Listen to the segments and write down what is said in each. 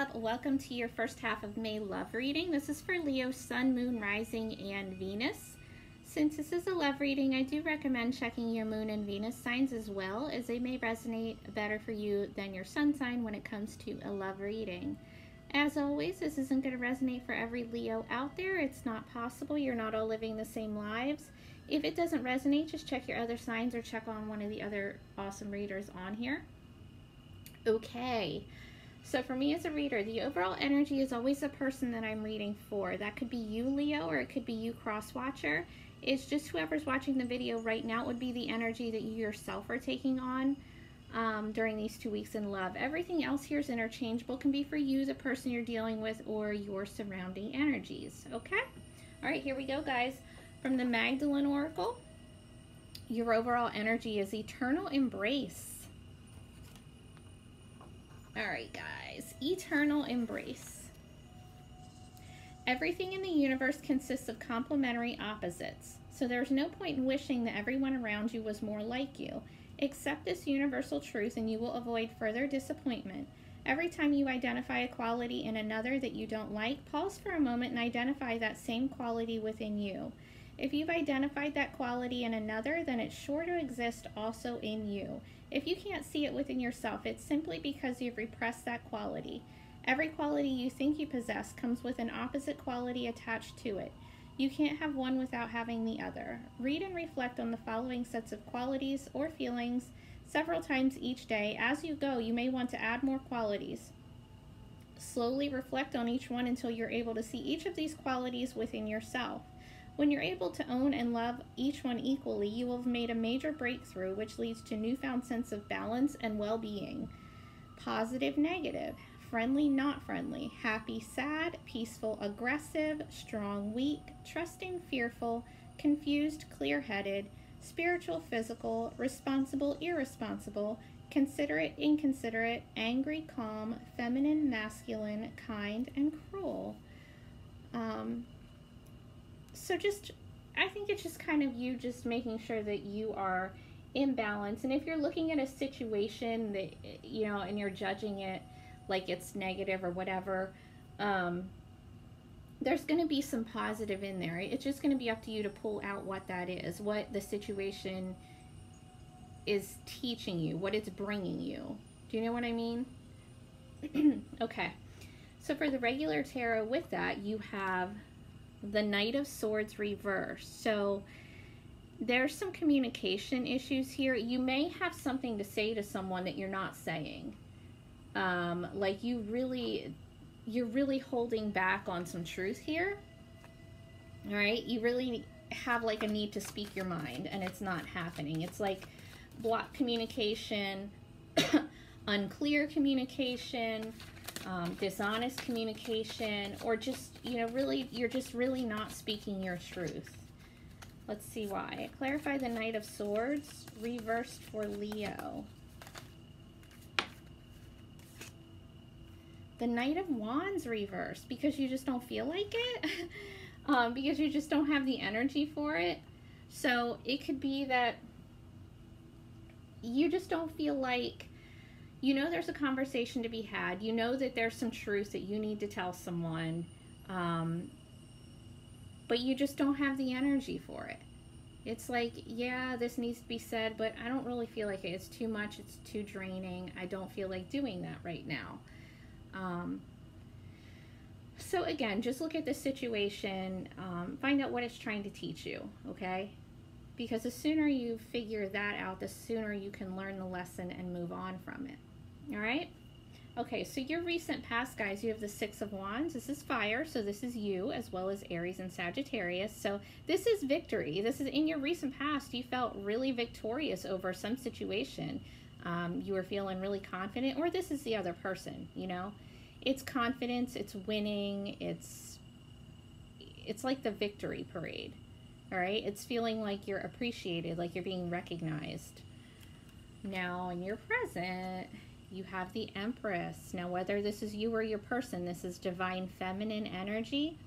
up? Welcome to your first half of May love reading. This is for Leo, Sun, Moon, Rising, and Venus. Since this is a love reading, I do recommend checking your Moon and Venus signs as well, as they may resonate better for you than your Sun sign when it comes to a love reading. As always, this isn't going to resonate for every Leo out there. It's not possible. You're not all living the same lives. If it doesn't resonate, just check your other signs or check on one of the other awesome readers on here. Okay. So for me as a reader, the overall energy is always the person that I'm reading for. That could be you, Leo, or it could be you, cross-watcher. It's just whoever's watching the video right now would be the energy that you yourself are taking on during these 2 weeks in love. Everything else here is interchangeable. Can be for you, the person you're dealing with, or your surrounding energies. Okay? All right, here we go, guys. From the Magdalene Oracle, your overall energy is eternal embrace. All right, guys, eternal embrace. Everything in the universe consists of complementary opposites, so there's no point in wishing that everyone around you was more like you. Accept this universal truth and you will avoid further disappointment. Every time you identify a quality in another that you don't like, pause for a moment and identify that same quality within you. If you've identified that quality in another, then it's sure to exist also in you. If you can't see it within yourself, it's simply because you've repressed that quality. Every quality you think you possess comes with an opposite quality attached to it. You can't have one without having the other. Read and reflect on the following sets of qualities or feelings several times each day. As you go, you may want to add more qualities. Slowly reflect on each one until you're able to see each of these qualities within yourself. When you're able to own and love each one equally, you will have made a major breakthrough, which leads to a newfound sense of balance and well-being. Positive, negative, friendly, not friendly, happy, sad, peaceful, aggressive, strong, weak, trusting, fearful, confused, clear-headed, spiritual, physical, responsible, irresponsible, considerate, inconsiderate, angry, calm, feminine, masculine, kind, and cruel. So I think it's just kind of you just making sure that you are in balance. And if you're looking at a situation that, you know, and you're judging it like it's negative or whatever, there's going to be some positive in there. It's just going to be up to you to pull out what that is, what the situation is teaching you, what it's bringing you. Do you know what I mean? Okay. So for the regular tarot with that, you have the Knight of Swords reversed. So there's some communication issues here. You may have something to say to someone that you're not saying. Like you're really holding back on some truth here. All right, you really have like a need to speak your mind and it's not happening. It's like block communication, unclear communication, dishonest communication, or just, you know, really, you're just really not speaking your truth. Let's see why. Clarify the Knight of Swords reversed for Leo. The Knight of Wands reversed because you just don't feel like it. Because you just don't have the energy for it. So it could be that you just don't feel like, you know, there's a conversation to be had. You know that there's some truth that you need to tell someone, but you just don't have the energy for it. It's like, yeah, this needs to be said, but I don't really feel like it. It's too much. It's too draining. I don't feel like doing that right now. So again, just look at the situation, find out what it's trying to teach you, okay? Because the sooner you figure that out, the sooner you can learn the lesson and move on from it. All right? Okay, so your recent past, guys, you have the Six of Wands. This is fire, so this is you, as well as Aries and Sagittarius. So this is victory. This is in your recent past, you felt really victorious over some situation. You were feeling really confident, or this is the other person, you know? It's confidence, it's winning, it's like the victory parade, all right? It's feeling like you're appreciated, like you're being recognized. Now, in your present, you have the Empress. Now, whether this is you or your person, this is divine feminine energy.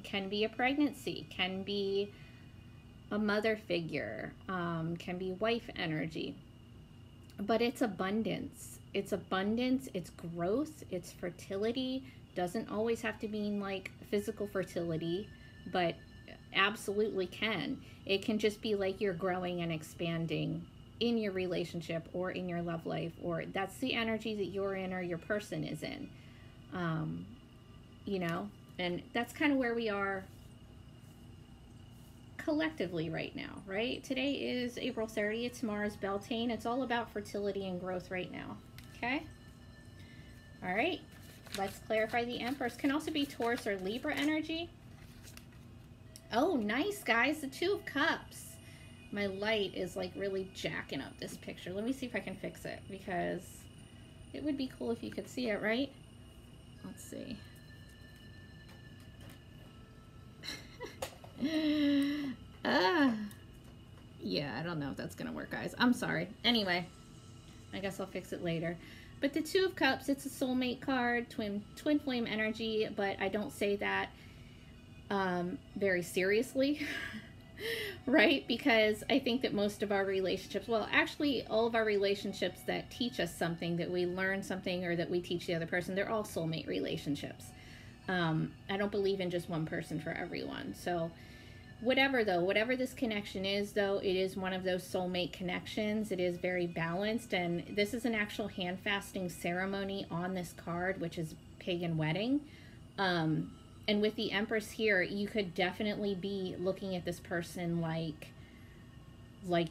Can be a pregnancy, can be a mother figure, can be wife energy. But it's abundance. it's abundance, it's growth, it's fertility. Doesn't always have to mean like physical fertility, but absolutely can. It can just be like you're growing and expanding in your relationship or in your love life, or that's the energy that you're in or your person is in. You know, and that's kind of where we are collectively right now, right? Today is April 30th. It's Mars Beltane. It's all about fertility and growth right now. Okay? All right. Let's clarify the Empress. Can also be Taurus or Libra energy. Oh, nice, guys. The Two of Cups. My light is like really jacking up this picture. Let me see if I can fix it, because it would be cool if you could see it, right? Let's see. Yeah, I don't know if that's gonna work, guys. I'm sorry. Anyway, I guess I'll fix it later. But the Two of Cups, it's a soulmate card, twin flame energy, but I don't say that very seriously, right? Because I think that most of our relationships, well, actually all of our relationships that teach us something, that we learn something, or that we teach the other person, they're all soulmate relationships. I don't believe in just one person for everyone. So whatever this connection is, though, it is one of those soulmate connections. It is very balanced, and this is an actual hand fasting ceremony on this card, which is pagan wedding. And with the Empress here, you could definitely be looking at this person like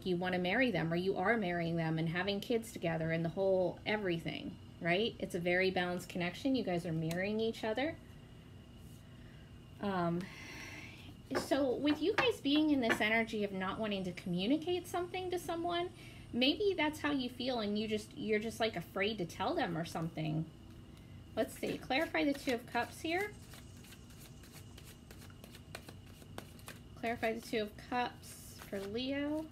you want to marry them, or you are marrying them and having kids together and the whole everything, right? It's a very balanced connection. You guys are mirroring each other. So with you guys being in this energy of not wanting to communicate something to someone, maybe that's how you feel, and you're just like afraid to tell them or something. Let's see. Clarify the Two of Cups here. Clarify the Two of Cups for Leo.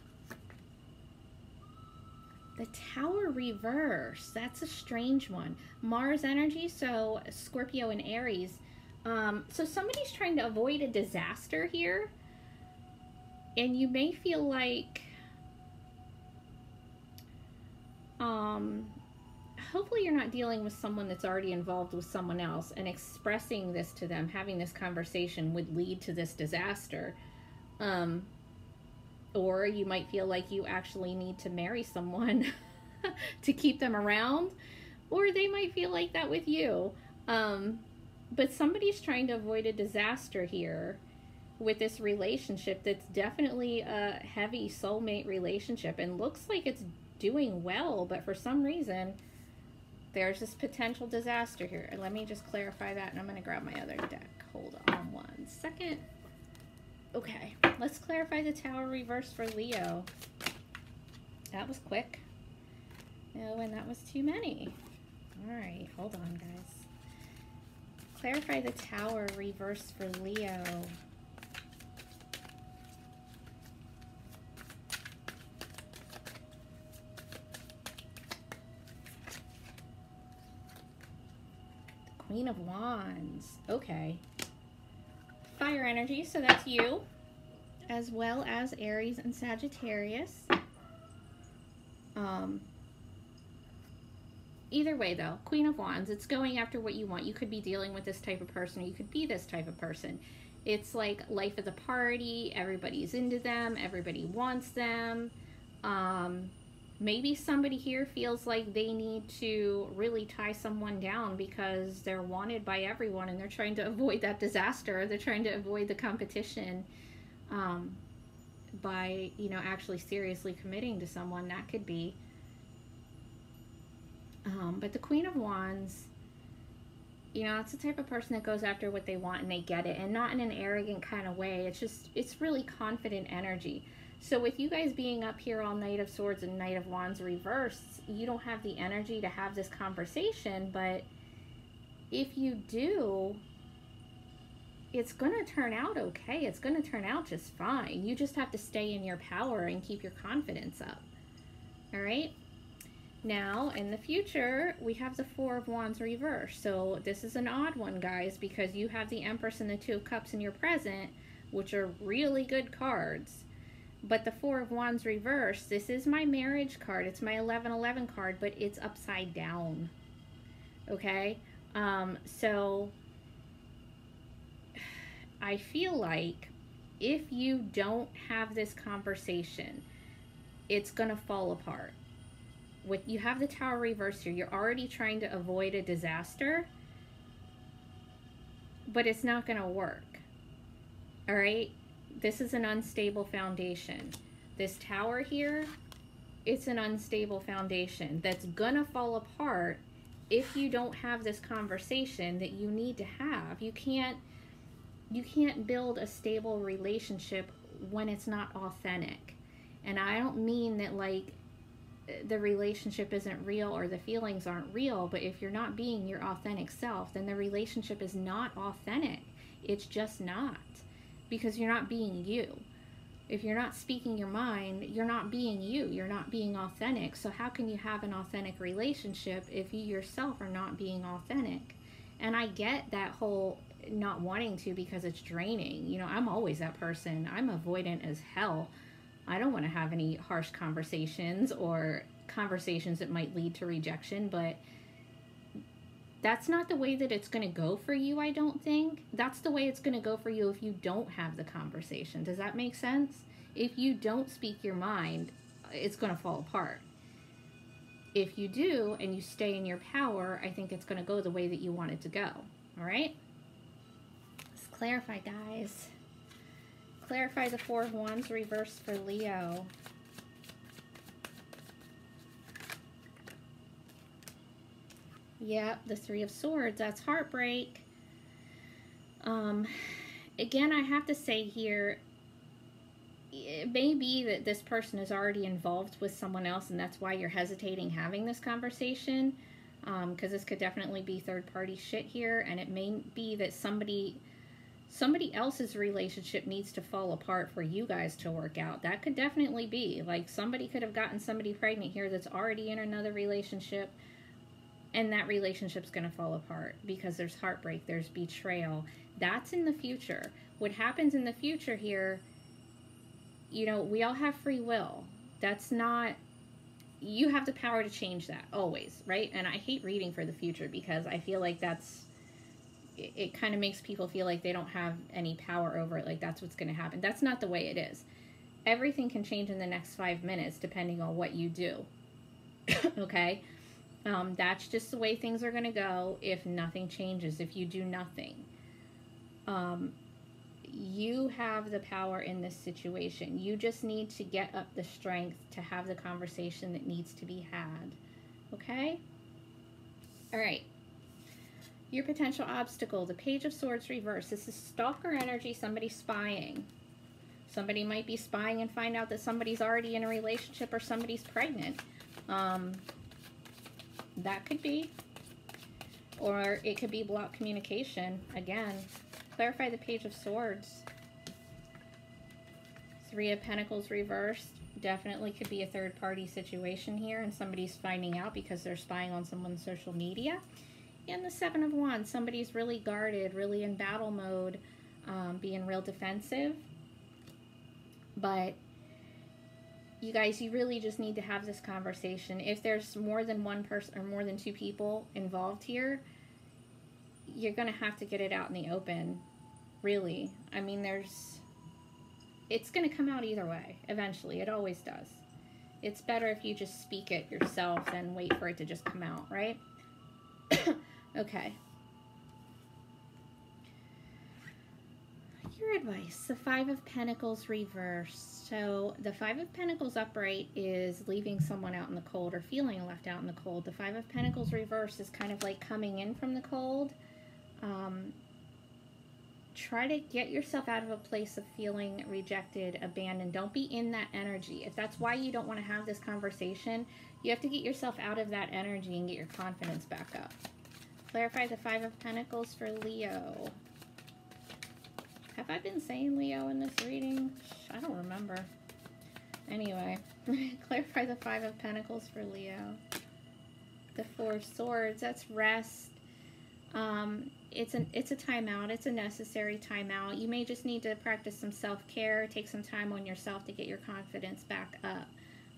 The Tower reverse. That's a strange one. Mars energy, so Scorpio and Aries. So somebody's trying to avoid a disaster here, and you may feel like, hopefully you're not dealing with someone that's already involved with someone else, and expressing this to them, having this conversation would lead to this disaster. Or you might feel like you actually need to marry someone to keep them around, or they might feel like that with you. But somebody's trying to avoid a disaster here with this relationship that's definitely a heavy soulmate relationship and looks like it's doing well, but for some reason there's this potential disaster here. And let me just clarify that, and I'm going to grab my other deck. Hold on one second. Okay, let's clarify the Tower reverse for Leo. That was quick. Oh, and that was too many. All right, hold on, guys. Clarify the Tower reverse for Leo. The Queen of Wands. Okay. Fire energy, so that's you, as well as Aries and Sagittarius. Either way, though, Queen of Wands, it's going after what you want. You could be dealing with this type of person, or you could be this type of person. It's like life of the party. Everybody's into them. Everybody wants them. Maybe somebody here feels like they need to really tie someone down because they're wanted by everyone, and they're trying to avoid that disaster. They're trying to avoid the competition by, you know, actually seriously committing to someone. That could be. But the Queen of Wands, you know, it's the type of person that goes after what they want and they get it, and not in an arrogant kind of way. It's really confident energy. So with you guys being up here all Knight of Swords and Knight of Wands reversed, you don't have the energy to have this conversation, but if you do, it's going to turn out okay. It's going to turn out just fine. You just have to stay in your power and keep your confidence up. All right? Now, in the future, we have the Four of Wands reversed. So this is an odd one, guys, because you have the Empress and the Two of Cups in your present, which are really good cards. But the Four of Wands reversed, this is my marriage card. It's my 1111 card, but it's upside down. Okay? So I feel like if you don't have this conversation, it's going to fall apart. With you have the Tower reversed here, you're already trying to avoid a disaster, but it's not going to work. All right? This is an unstable foundation. This Tower here, it's an unstable foundation that's going to fall apart if you don't have this conversation that you need to have. You can't build a stable relationship when it's not authentic. And I don't mean that like the relationship isn't real or the feelings aren't real, but if you're not being your authentic self, then the relationship is not authentic. It's just not, because you're not being you. If you're not speaking your mind, you're not being you. You're not being authentic. So how can you have an authentic relationship if you yourself are not being authentic? And I get that whole not wanting to because it's draining. You know, I'm always that person. I'm avoidant as hell. I don't want to have any harsh conversations or conversations that might lead to rejection, but that's not the way that it's going to go for you, I don't think. That's the way it's going to go for you if you don't have the conversation. Does that make sense? If you don't speak your mind, it's going to fall apart. If you do and you stay in your power, I think it's going to go the way that you want it to go. All right? Let's clarify, guys. Clarify the Four of Wands reversed for Leo. Yep, the Three of Swords. That's heartbreak. Again, I have to say here, it may be that this person is already involved with someone else, and that's why you're hesitating having this conversation. Because this could definitely be third-party shit here, and it may be that somebody else's relationship needs to fall apart for you guys to work out. That could definitely be. Like, somebody could have gotten somebody pregnant here that's already in another relationship, and that relationship's going to fall apart because there's heartbreak, there's betrayal. That's in the future. What happens in the future here, you know, we all have free will. That's not... You have the power to change that, always, right? And I hate reading for the future because I feel like that's... It kind of makes people feel like they don't have any power over it, like that's what's going to happen. That's not the way it is. Everything can change in the next 5 minutes depending on what you do. Okay? That's just the way things are going to go if nothing changes, if you do nothing. You have the power in this situation. You just need to get up the strength to have the conversation that needs to be had. Okay? All right. Your potential obstacle, the Page of Swords reversed. This is stalker energy, somebody spying. Somebody might be spying and find out that somebody's already in a relationship or somebody's pregnant. That could be. Or it could be blocked communication. Again, clarify the Page of Swords. Three of Pentacles reversed. Definitely could be a third-party situation here, and somebody's finding out because they're spying on someone's social media. And the Seven of Wands, somebody's really guarded, really in battle mode, being real defensive. But you guys, you really just need to have this conversation. If there's more than one person or more than two people involved here, you're going to have to get it out in the open, really. I mean, it's going to come out either way, eventually. It always does. It's better if you just speak it yourself than wait for it to just come out, right? Okay. Your advice, the Five of Pentacles reversed. So the Five of Pentacles upright is leaving someone out in the cold or feeling left out in the cold. The Five of Pentacles reversed is kind of like coming in from the cold. Try to get yourself out of a place of feeling rejected, abandoned. Don't be in that energy. If that's why you don't want to have this conversation, you have to get yourself out of that energy and get your confidence back up. Clarify the Five of Pentacles for Leo. Have I been saying Leo in this reading? I don't remember. Anyway, clarify the Five of Pentacles for Leo. The Four of Swords, that's rest. It's a timeout. It's a necessary timeout. You may just need to practice some self-care, take some time on yourself to get your confidence back up.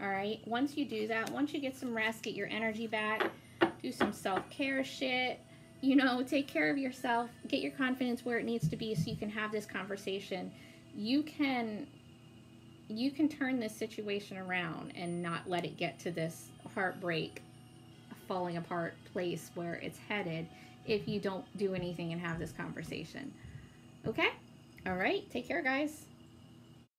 All right. Once you do that, once you get some rest, get your energy back, do some self-care shit, you know, take care of yourself, get your confidence where it needs to be so you can have this conversation. You can turn this situation around and not let it get to this heartbreak, falling apart place where it's headed if you don't do anything and have this conversation. Okay? All right. Take care, guys.